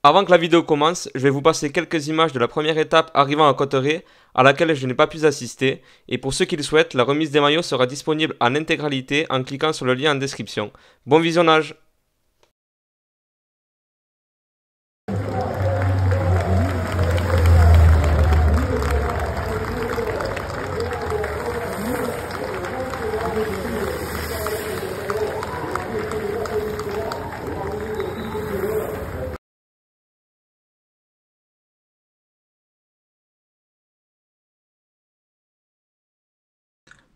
Avant que la vidéo commence, je vais vous passer quelques images de la première étape arrivant à Cotteret, à laquelle je n'ai pas pu assister, et pour ceux qui le souhaitent, la remise des maillots sera disponible en intégralité en cliquant sur le lien en description. Bon visionnage!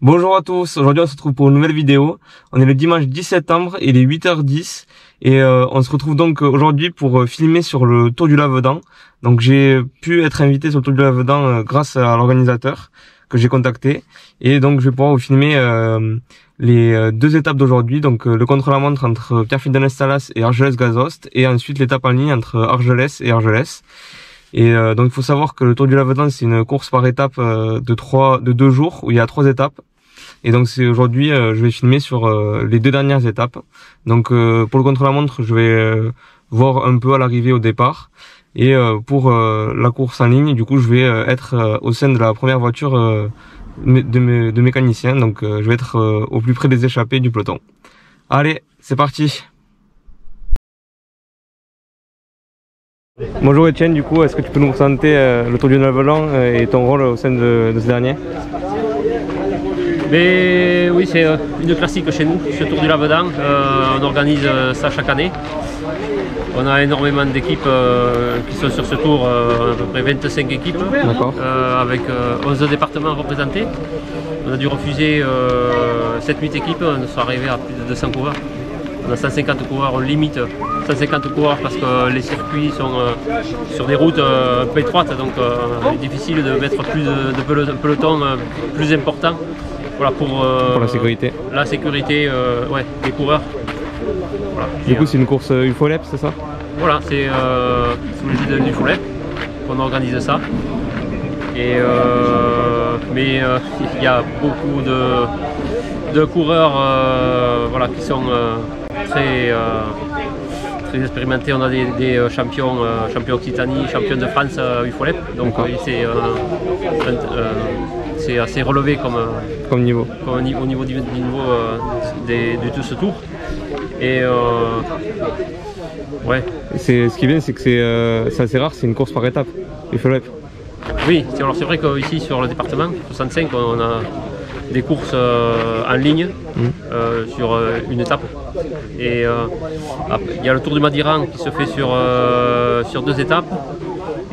Bonjour à tous, aujourd'hui on se retrouve pour une nouvelle vidéo. On est le dimanche 10 septembre, il est 8h10 et on se retrouve donc aujourd'hui pour filmer sur le Tour du Lavedan. Donc j'ai pu être invité sur le Tour du Lavedan grâce à l'organisateur que j'ai contacté et donc je vais pouvoir vous filmer les deux étapes d'aujourd'hui, donc le contre-la-montre entre Pierrefitte-de-Nestalas et Argelès-Gazost et ensuite l'étape en ligne entre Argelès et Argelès. Et donc il faut savoir que le Tour du Lavedan c'est une course par étape de 2 jours où il y a 3 étapes. Et donc c'est aujourd'hui je vais filmer sur les 2 dernières étapes. Donc pour le contre-la-montre je vais voir un peu à l'arrivée au départ. Et pour la course en ligne du coup je vais être au sein de la première voiture de mécanicien. Donc je vais être au plus près des échappés du peloton. Allez, c'est parti! Bonjour Etienne, du coup, est-ce que tu peux nous présenter le Tour du Lavedan et ton rôle au sein de ce dernier? Mais oui, c'est une classique chez nous, ce Tour du Lavedan. On organise ça chaque année. On a énormément d'équipes qui sont sur ce tour, à peu près 25 équipes, avec 11 départements représentés. On a dû refuser 7-8 équipes, on est arrivé à plus de 200 coureurs. On a 150 coureurs, on limite 150 coureurs parce que les circuits sont sur des routes un peu étroites, donc il est difficile de mettre plus de peloton plus important. Voilà, pour la sécurité. La sécurité ouais, des coureurs. Voilà. Du coup, c'est une course UFOLEP, c'est ça? Voilà, c'est sous l'égide du UFOLEP qu'on organise ça. Et, mais il y a beaucoup de coureurs voilà, qui sont très expérimentés. On a des champions, champions Occitanie, champions de France UFOLEP. Donc c'est assez relevé comme niveau. Au niveau du niveau de tout ce tour. Et ouais. Ce qui est bien, c'est que c'est assez rare, c'est une course par étape, UFOLEP. Oui, alors c'est vrai qu'ici sur le département 65, on a des courses en ligne sur une étape. Et il y a le Tour du Madiran qui se fait sur 2 étapes.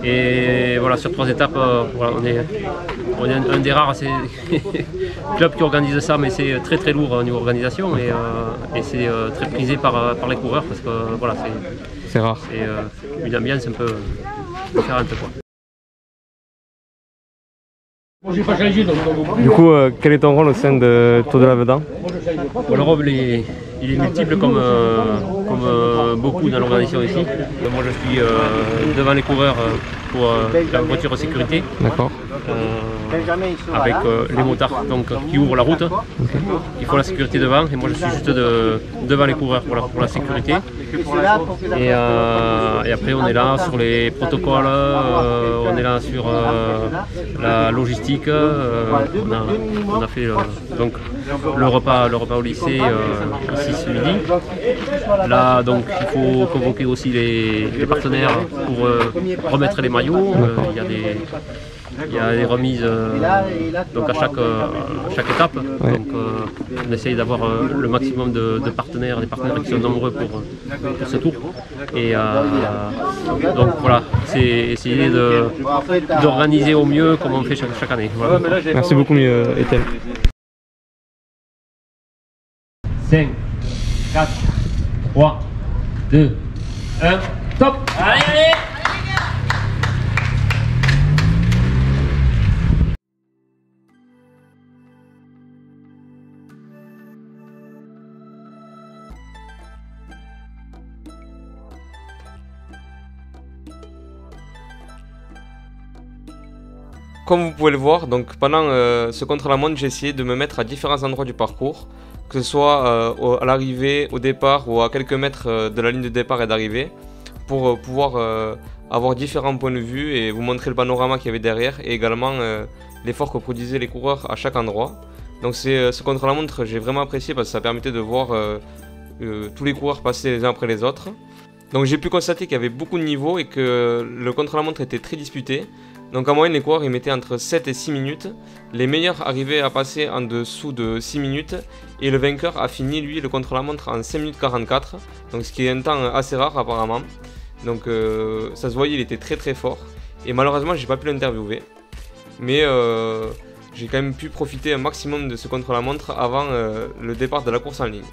Et voilà, sur 3 étapes, voilà, on est un des rares clubs qui organise ça, mais c'est très lourd au niveau organisation et c'est très prisé par les coureurs parce que voilà, c'est rare. C'est une ambiance un peu différente, quoi. Du coup, quel est ton rôle au sein de Tour de Lavedan? Le rôle il est multiple comme beaucoup dans l'organisation ici. Moi je suis devant les coureurs pour la voiture de sécurité. D'accord. Avec les motards donc, qui ouvrent la route, qui font la sécurité devant, et moi je suis juste devant les coureurs pour la sécurité. Et après on est là sur les protocoles, on est là sur la logistique, on a fait donc, le repas au lycée ici ce midi. Là donc il faut convoquer aussi les partenaires pour remettre les maillots. Il y a des remises donc à chaque étape. Ouais. Donc on essaye d'avoir le maximum de partenaires, des partenaires qui sont nombreux pour ce tour. Et donc voilà, c'est essayer d'organiser au mieux comme on fait chaque année. Voilà. Merci beaucoup Etienne. 5, 4, 3, 2, 1, top! Allez! Comme vous pouvez le voir, donc pendant ce contre-la-montre, j'ai essayé de me mettre à différents endroits du parcours, que ce soit à l'arrivée, au départ ou à quelques mètres de la ligne de départ et d'arrivée, pour pouvoir avoir différents points de vue et vous montrer le panorama qu'il y avait derrière et également l'effort que produisaient les coureurs à chaque endroit. Donc ce contre-la-montre j'ai vraiment apprécié parce que ça permettait de voir tous les coureurs passer les uns après les autres. Donc j'ai pu constater qu'il y avait beaucoup de niveaux et que le contre-la-montre était très disputé. Donc en moyenne les coureurs ils mettaient entre 7 et 6 minutes. Les meilleurs arrivaient à passer en dessous de 6 minutes. Et le vainqueur a fini lui le contre-la-montre en 5 minutes 44. Donc ce qui est un temps assez rare apparemment. Donc ça se voyait, il était très très fort. Et malheureusement j'ai pas pu l'interviewer. Mais j'ai quand même pu profiter un maximum de ce contre-la-montre avant le départ de la course en ligne.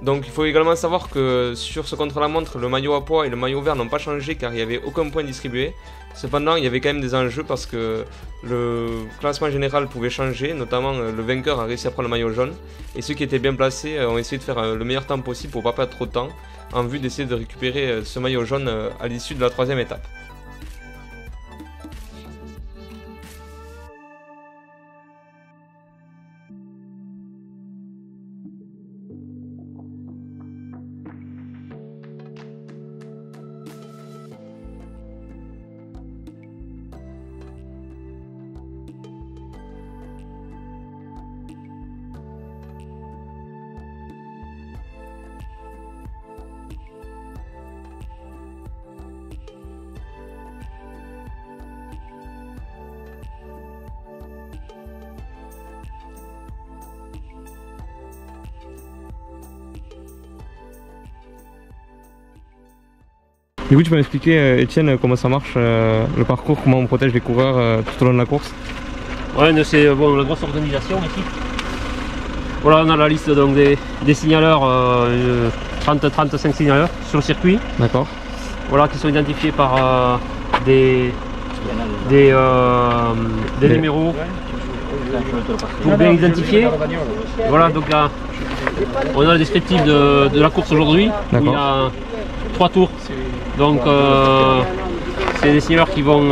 Donc il faut également savoir que sur ce contre-la-montre, le maillot à pois et le maillot vert n'ont pas changé car il n'y avait aucun point distribué. Cependant, il y avait quand même des enjeux parce que le classement général pouvait changer, notamment le vainqueur a réussi à prendre le maillot jaune et ceux qui étaient bien placés ont essayé de faire le meilleur temps possible pour ne pas perdre trop de temps en vue d'essayer de récupérer ce maillot jaune à l'issue de la 3e étape. Du coup, tu peux m'expliquer, Étienne, comment ça marche, le parcours, comment on protège les coureurs tout au long de la course? Ouais, c'est bon, la grosse organisation ici. Voilà, on a la liste donc, des signaleurs, 30-35 signaleurs sur le circuit. D'accord. Voilà, qui sont identifiés par des numéros pour bien identifier. Voilà, donc là, on a le descriptif de la course aujourd'hui. Il y a 3 tours. Donc c'est des signaleurs qui vont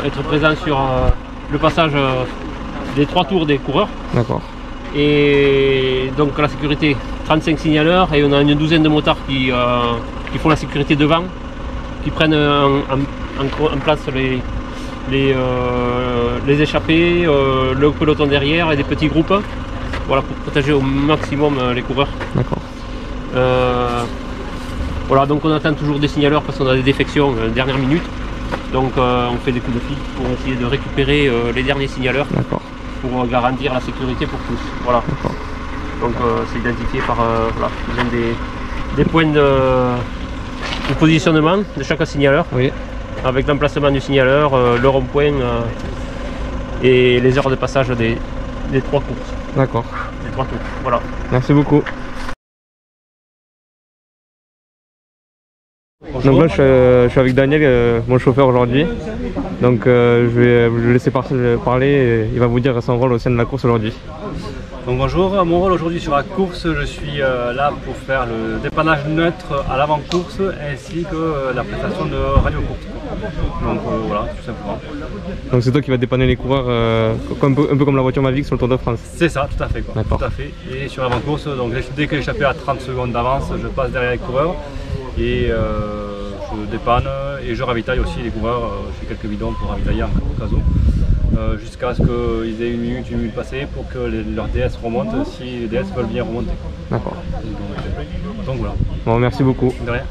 être présents sur le passage des 3 tours des coureurs. D'accord. Et donc la sécurité, 35 signaleurs et on a une douzaine de motards qui font la sécurité devant, qui prennent en place les échappés, le peloton derrière et des petits groupes. Voilà, pour protéger au maximum les coureurs. D'accord. Voilà, donc on attend toujours des signaleurs parce qu'on a des défections dernière minute. Donc on fait des coups de fil pour essayer de récupérer les derniers signaleurs pour garantir la sécurité pour tous. Voilà. Donc c'est identifié par voilà, ils ont des points de positionnement de chaque signaleur. Oui. Avec l'emplacement du signaleur, le rond-point et les heures de passage des 3 courses. D'accord. Les 3 tours. Voilà. Merci beaucoup. Bonjour. Donc là je suis avec Daniel, mon chauffeur aujourd'hui. Donc je vais le laisser parler et il va vous dire son rôle au sein de la course aujourd'hui. Donc bonjour, mon rôle aujourd'hui sur la course, je suis là pour faire le dépannage neutre à l'avant-course ainsi que la prestation de radio-course. Donc voilà, tout simplement. Donc c'est toi qui vas dépanner les coureurs un peu comme la voiture Mavic sur le Tour de France? C'est ça, tout à fait. Tout à fait. Et sur l'avant-course, donc dès que l'échappée à 30 secondes d'avance, je passe derrière les coureurs et je dépanne et je ravitaille aussi les coureurs. J'ai quelques bidons pour ravitailler au cas où. Jusqu'à ce qu'ils aient une minute passée pour que leur DS remonte si les DS veulent bien remonter. D'accord. Donc voilà. Bon, merci beaucoup. De rien.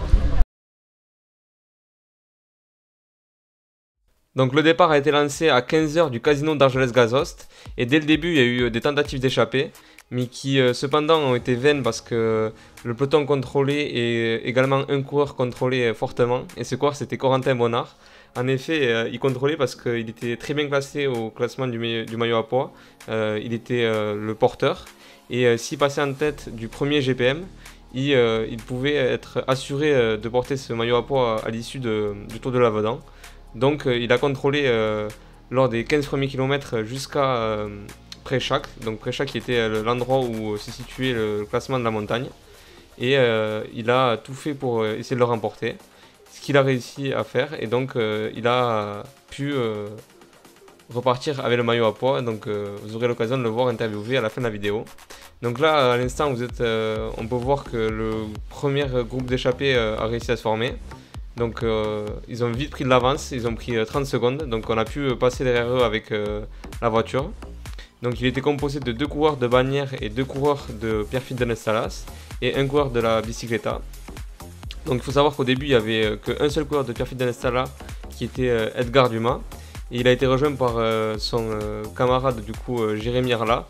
Donc le départ a été lancé à 15 h du casino d'Argelès-Gazost et dès le début il y a eu des tentatives d'échapper mais qui cependant ont été vaines parce que le peloton contrôlé et également un coureur contrôlé fortement et ce coureur c'était Corentin Bonnard. En effet, il contrôlait parce qu'il était très bien classé au classement du maillot à pois. Il était le porteur. Et s'il passait en tête du premier GPM, il pouvait être assuré de porter ce maillot à pois à l'issue du Tour de l'Avedan. Donc il a contrôlé lors des 15 premiers kilomètres jusqu'à Préchac. Donc Préchac qui était l'endroit où se situait le classement de la montagne. Et il a tout fait pour essayer de le remporter. Ce qu'il a réussi à faire et donc il a pu repartir avec le maillot à pois, donc vous aurez l'occasion de le voir interviewé à la fin de la vidéo. Donc là à l'instant on peut voir que le premier groupe d'échappés a réussi à se former, Donc ils ont vite pris de l'avance, ils ont pris 30 secondes, donc on a pu passer derrière eux avec la voiture. Donc il était composé de 2 coureurs de Bagnères et 2 coureurs de Pierrefitte de Nestalas et un coureur de la Bicicleta. Donc il faut savoir qu'au début il n'y avait qu'un seul coureur de Pierrefitte de Nestalas qui était Edgar Dumas. Et il a été rejoint par son camarade du coup Jérémy Arla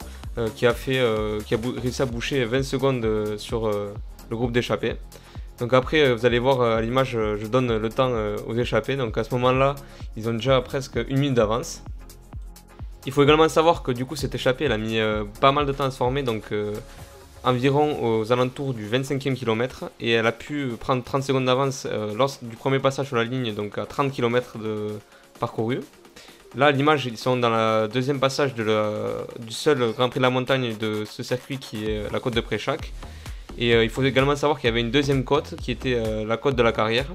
qui a réussi à boucher 20 secondes sur le groupe d'échappés. Donc après vous allez voir à l'image, je donne le temps aux échappés. Donc à ce moment là ils ont déjà presque 1 minute d'avance. Il faut également savoir que du coup cette échappée elle a mis pas mal de temps à se former, donc environ aux alentours du 25e kilomètre, et elle a pu prendre 30 secondes d'avance lors du premier passage sur la ligne, donc à 30 km de parcouru. Là à l'image ils sont dans le deuxième passage du seul Grand Prix de la montagne de ce circuit qui est la côte de Préchac. Et il faut également savoir qu'il y avait une deuxième côte qui était la côte de la Carrière,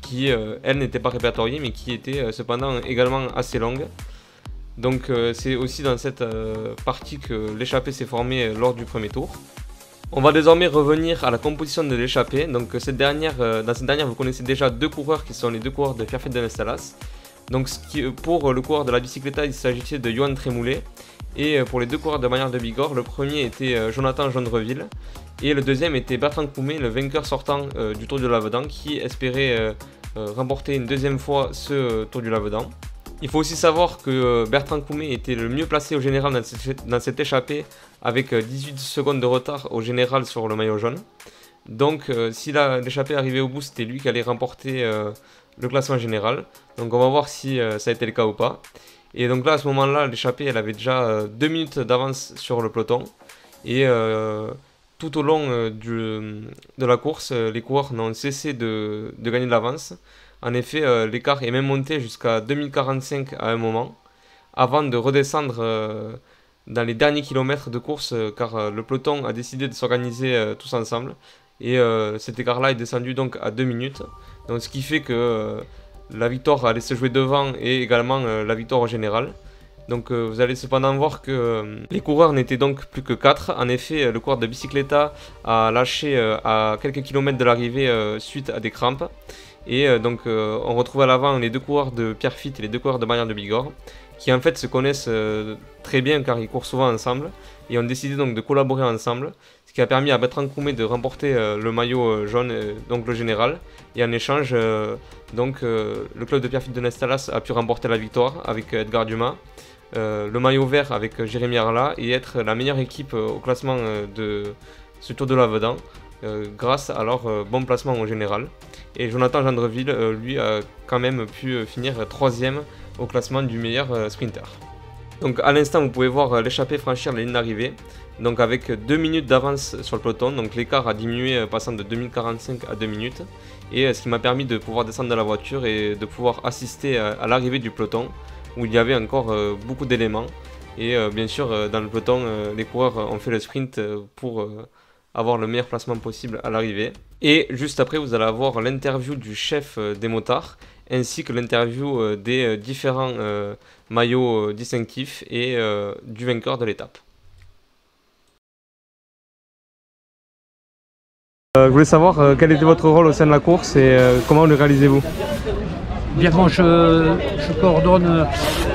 qui elle n'était pas répertoriée mais qui était cependant également assez longue. Donc c'est aussi dans cette partie que l'échappée s'est formée lors du premier tour. On va désormais revenir à la composition de l'échappée. Donc dans cette dernière vous connaissez déjà 2 coureurs qui sont les 2 coureurs de Pierrefitte de Nestalas. Donc pour le coureur de la Bicicleta il s'agissait de Johan Trémoulet. Et pour les 2 coureurs de Bagnères de Bigorre, le premier était Jonathan Gendreville. Et le deuxième était Bertrand Coumet, le vainqueur sortant du Tour du Lavedan, qui espérait remporter une deuxième fois ce Tour du Lavedan. Il faut aussi savoir que Bertrand Coumet était le mieux placé au général dans cette échappée, avec 18 secondes de retard au général sur le maillot jaune. Donc si l'échappée arrivait au bout, c'était lui qui allait remporter le classement général. Donc on va voir si ça a été le cas ou pas. Et donc là à ce moment là l'échappée elle avait déjà 2 minutes d'avance sur le peloton. Et tout au long de la course, les coureurs n'ont cessé de gagner de l'avance. En effet, l'écart est même monté jusqu'à 2045 à un moment, avant de redescendre dans les derniers kilomètres de course, car le peloton a décidé de s'organiser tous ensemble. Et cet écart-là est descendu donc à 2 minutes. Donc, ce qui fait que la victoire allait se jouer devant et également la victoire au général. Donc vous allez cependant voir que les coureurs n'étaient donc plus que 4. En effet, le coureur de Bicicleta a lâché à quelques kilomètres de l'arrivée suite à des crampes. Et donc on retrouve à l'avant les 2 coureurs de Pierrefitte et les 2 coureurs de Bagnères de Bigorre, qui en fait se connaissent très bien car ils courent souvent ensemble, et ont décidé donc de collaborer ensemble, ce qui a permis à Bertrand Coumet de remporter le maillot jaune, donc le général, et en échange donc le club de Pierrefitte de Nestalas a pu remporter la victoire avec Edgar Dumas, le maillot vert avec Jérémy Arla, et être la meilleure équipe au classement de ce Tour de Lavedan, grâce à leur bon placement au général. Et Jonathan Gendreville, lui, a quand même pu finir 3e au classement du meilleur sprinter. Donc à l'instant, vous pouvez voir l'échappée franchir la ligne d'arrivée, donc avec 2 minutes d'avance sur le peloton. Donc l'écart a diminué, passant de 2045 à 2 minutes. Et ce qui m'a permis de pouvoir descendre de la voiture et de pouvoir assister à l'arrivée du peloton, où il y avait encore beaucoup d'éléments. Et bien sûr, dans le peloton, les coureurs ont fait le sprint pour avoir le meilleur placement possible à l'arrivée. Et juste après, vous allez avoir l'interview du chef des motards, ainsi que l'interview des différents maillots distinctifs et du vainqueur de l'étape. Je voulais savoir quel était votre rôle au sein de la course et comment le réalisez-vous? Bien, moi je coordonne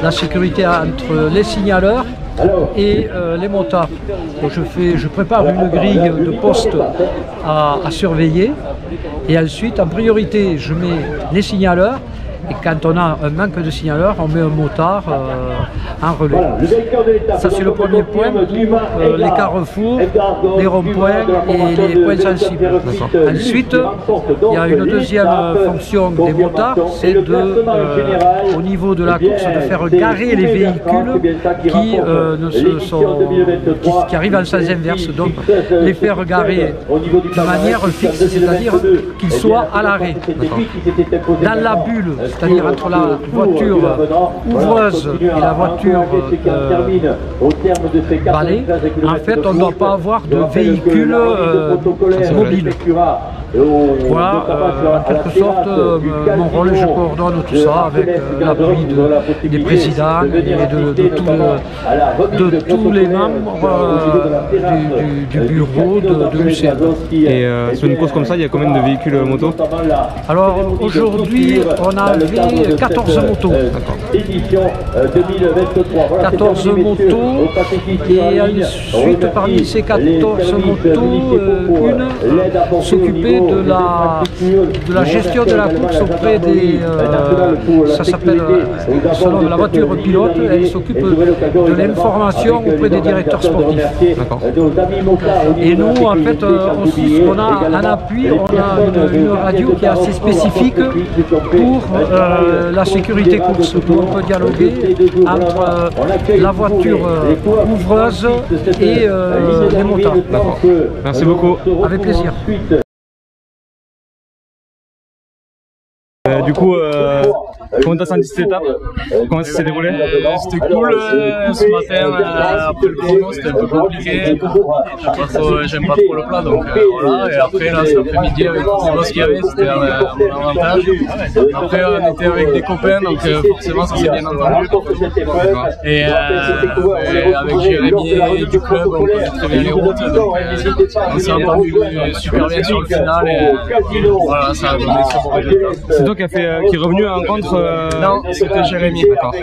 la sécurité entre les signaleurs et les motards. Donc je prépare une grille de postes à surveiller, et ensuite en priorité je mets les signaleurs, et quand on a un manque de signaleurs on met un motard en relais. Ça c'est le premier point pour les carrefours, les ronds-points et les points sensibles. Ensuite il y a une deuxième fonction des motards, c'est au niveau de la course de faire garer les véhicules qui arrivent en sens inverse, donc les faire garer de manière fixe, c'est-à-dire qu'ils soient à l'arrêt. Dans la bulle c'est-à-dire entre la voiture ouvreuse et la voiture balai, en fait on ne doit pas avoir de véhicule mobile. Voilà, en quelque sorte, mon rôle, je coordonne tout ça avec l'appui des présidents et de tous les membres du bureau de l'UCM. Et sur une course comme ça, il y a combien de véhicules moto? Alors aujourd'hui, on avait 14 motos. 14 motos, et ensuite parmi ces 14 motos, une s'occupait de la gestion de la course auprès des... ça s'appelle selon la voiture pilote, elle s'occupe de l'information auprès des directeurs sportifs. Et nous, en fait, aussi, ce qu'on a en appui, on a une radio qui est assez spécifique pour la sécurité course, où on peut dialoguer entre la voiture ouvreuse et les motards. Merci beaucoup. Avec plaisir. Du coup, comment t'as senti cette étape? Comment ça s'est déroulé? C'était cool. Ce matin, après le chrono, c'était un peu compliqué. J'aime pas trop le plat, donc voilà. Et après, là, cet après-midi, avec toutes les bosses qu'il y avait, c'était à mon avantage. Après, on était avec des copains, donc forcément, ça s'est bien entendu. Et avec Jérémy du club, on connaît très bien les routes. Donc, on s'est entendu super bien sur le final. Et voilà, ça a donné ce bon résultat. C'est toi qui est revenu à rencontre Non, c'était Jérémy. D'accord.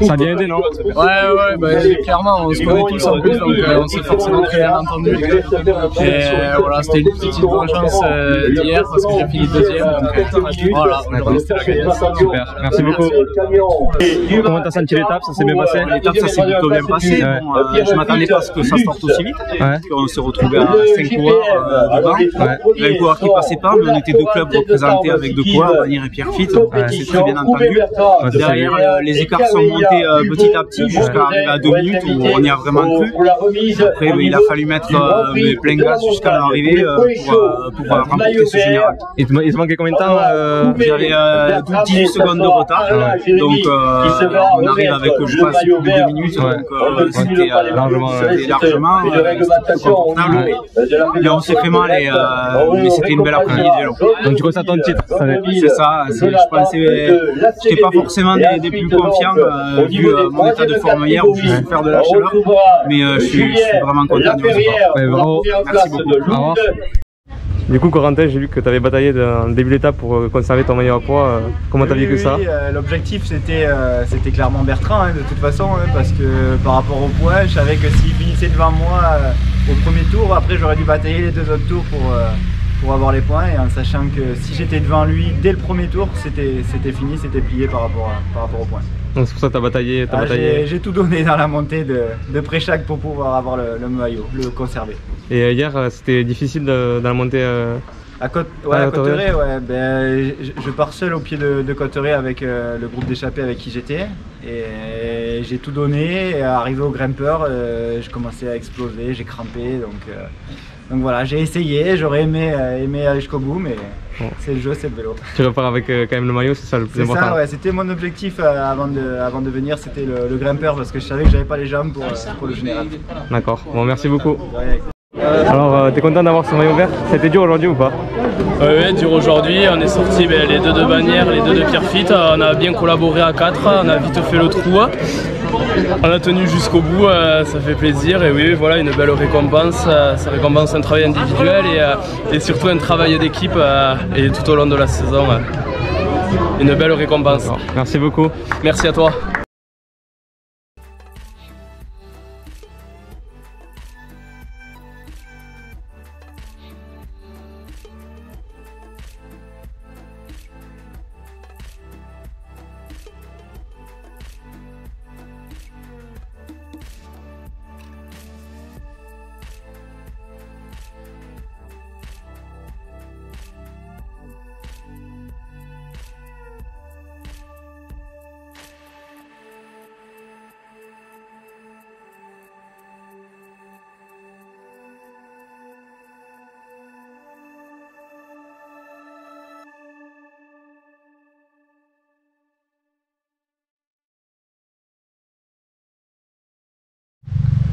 Ça a bien aidé, non? Ouais, bah, clairement, on se connaît tous en plus, donc on s'est forcément très bien entendu. Et voilà, c'était une petite vengeance d'hier parce que j'ai fini deuxième. Donc voilà, c'était la gagnante. Super, merci beaucoup. Comment t'as senti l'étape? Ça s'est bien passé? L'étape, ça s'est plutôt bien passé. Bon, je m'attendais pas à ce que ça sorte aussi vite. On s'est retrouvé à 5 coureurs devant. Il y avait un coureur qui passait pas, mais on était deux clubs représentés avec deux coureurs, Vanir et Pierre Fit. C'est très bien entendu. Derrière, les écarts sont montés petit à petit jusqu'à arriver à 2 minutes où on y a vraiment cru. Après, il a fallu mettre plein gaz jusqu'à l'arrivée pour remporter ce général. Il te manquait combien de temps? J'avais 18 secondes de retard. Donc, on arrive avec, je pense, plus de 2 minutes. Donc, c'était largement confortable. Et on s'est fait mal, mais c'était une belle après-midi. Donc, tu constates ton titre? C'est ça. Je pensais, j'étais pas forcément des plus confiants vu mon état de forme hier où j'ai souffert de la chaleur, mais je suis vraiment content du résultat. Bravo. Merci beaucoup. Au revoir. Du coup, Corentin, j'ai vu que tu avais bataillé en début d'étape pour conserver ton meilleur poids. Comment tu as vécu ça? L'objectif c'était clairement Bertrand de toute façon, parce que par rapport au poids, je savais que s'il finissait devant moi au premier tour, après j'aurais dû batailler les 2 autres tours pour avoir les points, et en sachant que si j'étais devant lui dès le premier tour, c'était fini, c'était plié par rapport au point. Donc c'est pour ça que tu as bataillé, J'ai tout donné dans la montée de Préchac pour pouvoir avoir le maillot, le conserver. Et hier, c'était difficile dans la montée à Cotteret, ouais. Ben, je pars seul au pied de Cotteret avec le groupe d'échappée avec qui j'étais. Et j'ai tout donné, et arrivé au grimpeur, je commençais à exploser, j'ai crampé. Donc voilà, j'ai essayé, j'aurais aimé aller jusqu'au bout, mais bon, c'est le jeu, c'est le vélo. Tu repars avec quand même le maillot, c'est ça le plus important? C'est ça, ouais, c'était mon objectif avant de venir, c'était le grimpeur, parce que je savais que j'avais pas les jambes pour le général. D'accord, bon, merci beaucoup. Alors, t'es content d'avoir ce maillot vert? C'était dur aujourd'hui ou pas? Oui, dur aujourd'hui. On est sortis les deux de Bannière, les deux de Pierre Fit. On a bien collaboré à 4, on a vite fait le trou. On a tenu jusqu'au bout, ça fait plaisir. Et oui, voilà, une belle récompense. Ça récompense un travail individuel et surtout un travail d'équipe et tout au long de la saison. Une belle récompense. Merci beaucoup. Merci à toi.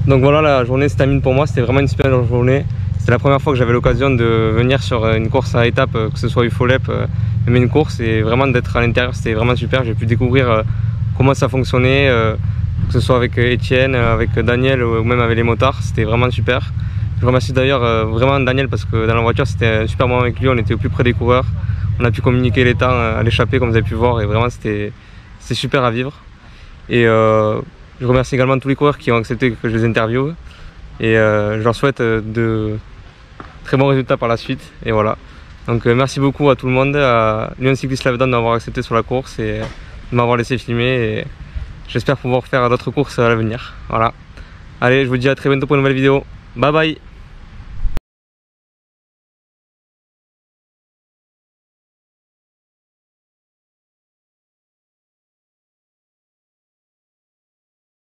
Donc voilà, la journée se termine pour moi, c'était vraiment une super journée. C'était la première fois que j'avais l'occasion de venir sur une course à étapes, que ce soit UFOLEP, même une course, et vraiment d'être à l'intérieur, c'était vraiment super. J'ai pu découvrir comment ça fonctionnait, que ce soit avec Étienne, avec Daniel ou même avec les motards, c'était vraiment super. Je remercie d'ailleurs vraiment Daniel parce que dans la voiture c'était un super moment avec lui, on était au plus près des coureurs, on a pu communiquer les temps à l'échappée comme vous avez pu voir et vraiment c'était super à vivre. Et je remercie également tous les coureurs qui ont accepté que je les interviewe et je leur souhaite de très bons résultats par la suite et voilà. Donc merci beaucoup à tout le monde, à l'Union Cycliste Lavedan d'avoir accepté sur la course et de m'avoir laissé filmer et j'espère pouvoir faire d'autres courses à l'avenir. Voilà. Allez, je vous dis à très bientôt pour une nouvelle vidéo. Bye bye.